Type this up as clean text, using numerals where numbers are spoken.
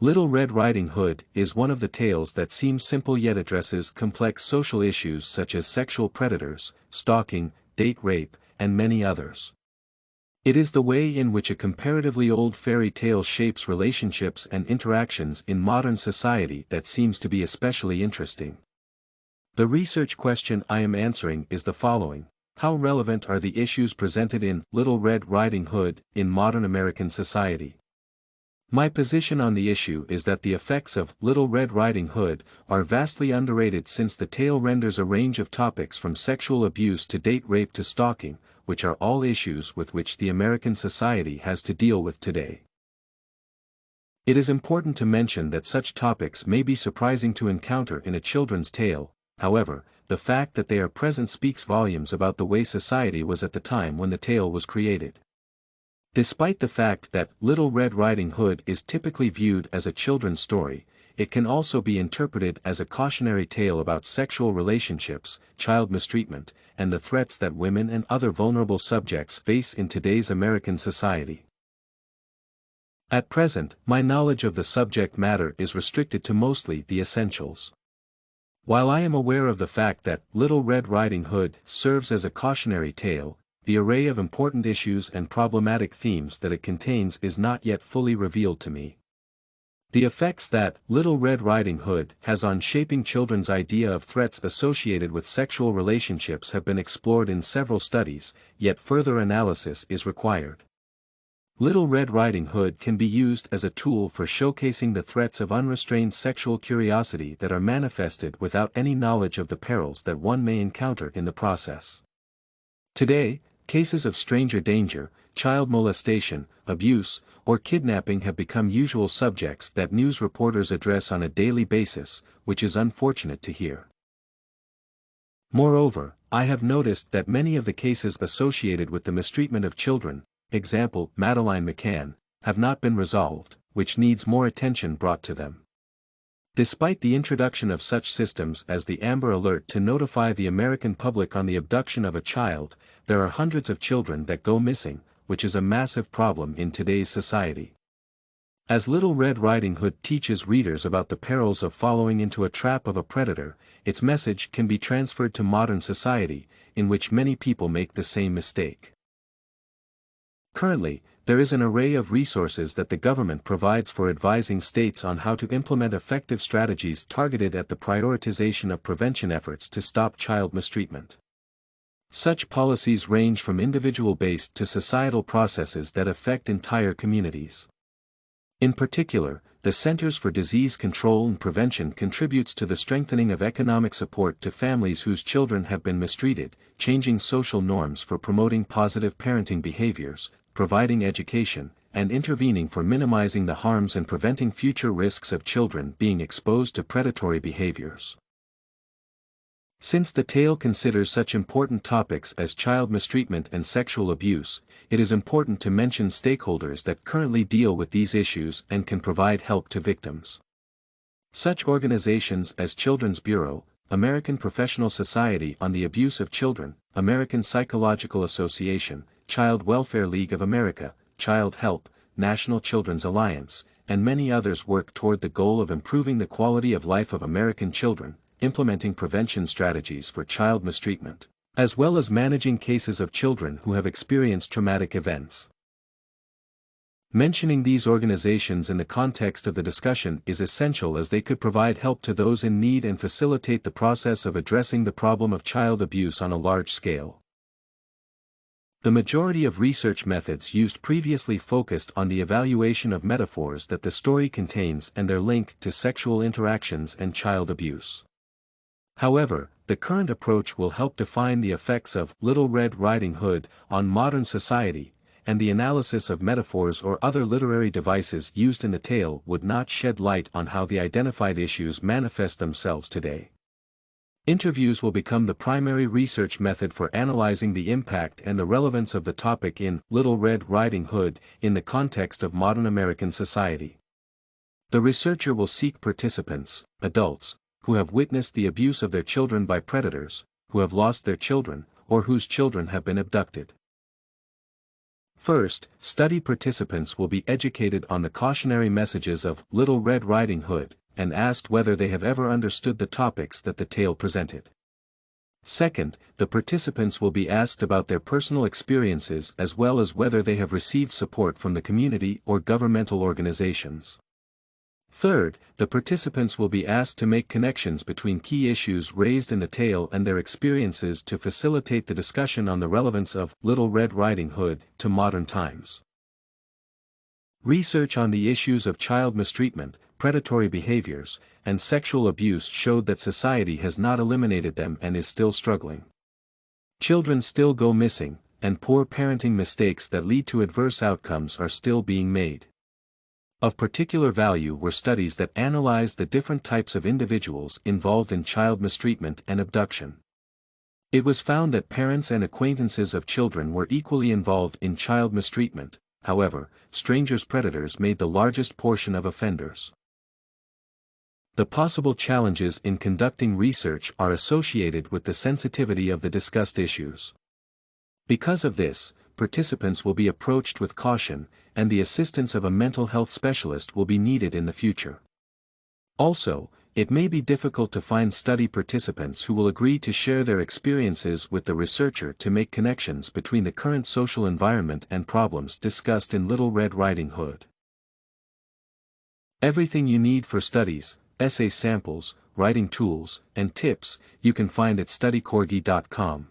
Little Red Riding Hood is one of the tales that seems simple yet addresses complex social issues such as sexual predators, stalking, date rape, and many others. It is the way in which a comparatively old fairy tale shapes relationships and interactions in modern society that seems to be especially interesting. The research question I am answering is the following: how relevant are the issues presented in Little Red Riding Hood in modern American society? My position on the issue is that the effects of Little Red Riding Hood are vastly underrated, since the tale renders a range of topics from sexual abuse to date rape to stalking, which are all issues with which the American society has to deal with today. It is important to mention that such topics may be surprising to encounter in a children's tale. However, the fact that they are present speaks volumes about the way society was at the time when the tale was created. Despite the fact that Little Red Riding Hood is typically viewed as a children's story, it can also be interpreted as a cautionary tale about sexual relationships, child mistreatment, and the threats that women and other vulnerable subjects face in today's American society. At present, my knowledge of the subject matter is restricted to mostly the essentials. While I am aware of the fact that Little Red Riding Hood serves as a cautionary tale, the array of important issues and problematic themes that it contains is not yet fully revealed to me. The effects that Little Red Riding Hood has on shaping children's idea of threats associated with sexual relationships have been explored in several studies, yet further analysis is required. Little Red Riding Hood can be used as a tool for showcasing the threats of unrestrained sexual curiosity that are manifested without any knowledge of the perils that one may encounter in the process. Today, cases of stranger danger, child molestation, abuse, or kidnapping have become usual subjects that news reporters address on a daily basis, which is unfortunate to hear. Moreover, I have noticed that many of the cases associated with the mistreatment of children, example Madeline McCann, have not been resolved, which needs more attention brought to them. Despite the introduction of such systems as the Amber Alert to notify the American public on the abduction of a child, there are hundreds of children that go missing, which is a massive problem in today's society. As Little Red Riding Hood teaches readers about the perils of following into a trap of a predator, its message can be transferred to modern society, in which many people make the same mistake. Currently, there is an array of resources that the government provides for advising states on how to implement effective strategies targeted at the prioritization of prevention efforts to stop child mistreatment. Such policies range from individual-based to societal processes that affect entire communities. In particular, the Centers for Disease Control and Prevention contributes to the strengthening of economic support to families whose children have been mistreated, changing social norms for promoting positive parenting behaviors, providing education, and intervening for minimizing the harms and preventing future risks of children being exposed to predatory behaviors. Since the tale considers such important topics as child mistreatment and sexual abuse, it is important to mention stakeholders that currently deal with these issues and can provide help to victims. Such organizations as Children's Bureau, American Professional Society on the Abuse of Children, American Psychological Association, Child Welfare League of America, Child Help, National Children's Alliance, and many others work toward the goal of improving the quality of life of American children, implementing prevention strategies for child mistreatment, as well as managing cases of children who have experienced traumatic events. Mentioning these organizations in the context of the discussion is essential, as they could provide help to those in need and facilitate the process of addressing the problem of child abuse on a large scale. The majority of research methods used previously focused on the evaluation of metaphors that the story contains and their link to sexual interactions and child abuse. However, the current approach will help define the effects of Little Red Riding Hood on modern society, and the analysis of metaphors or other literary devices used in the tale would not shed light on how the identified issues manifest themselves today. Interviews will become the primary research method for analyzing the impact and the relevance of the topic in Little Red Riding Hood in the context of modern American society. The researcher will seek participants, adults, who have witnessed the abuse of their children by predators, who have lost their children, or whose children have been abducted. First, study participants will be educated on the cautionary messages of Little Red Riding Hood, and asked whether they have ever understood the topics that the tale presented. Second, the participants will be asked about their personal experiences as well as whether they have received support from the community or governmental organizations. Third, the participants will be asked to make connections between key issues raised in the tale and their experiences to facilitate the discussion on the relevance of Little Red Riding Hood to modern times. Research on the issues of child mistreatment, predatory behaviors, and sexual abuse showed that society has not eliminated them and is still struggling. Children still go missing, and poor parenting mistakes that lead to adverse outcomes are still being made. Of particular value were studies that analyzed the different types of individuals involved in child mistreatment and abduction. It was found that parents and acquaintances of children were equally involved in child mistreatment. However, strangers' predators made the largest portion of offenders. The possible challenges in conducting research are associated with the sensitivity of the discussed issues. Because of this, participants will be approached with caution, and the assistance of a mental health specialist will be needed in the future. Also, it may be difficult to find study participants who will agree to share their experiences with the researcher to make connections between the current social environment and problems discussed in Little Red Riding Hood. Everything you need for studies, essay samples, writing tools, and tips, you can find at studycorgi.com.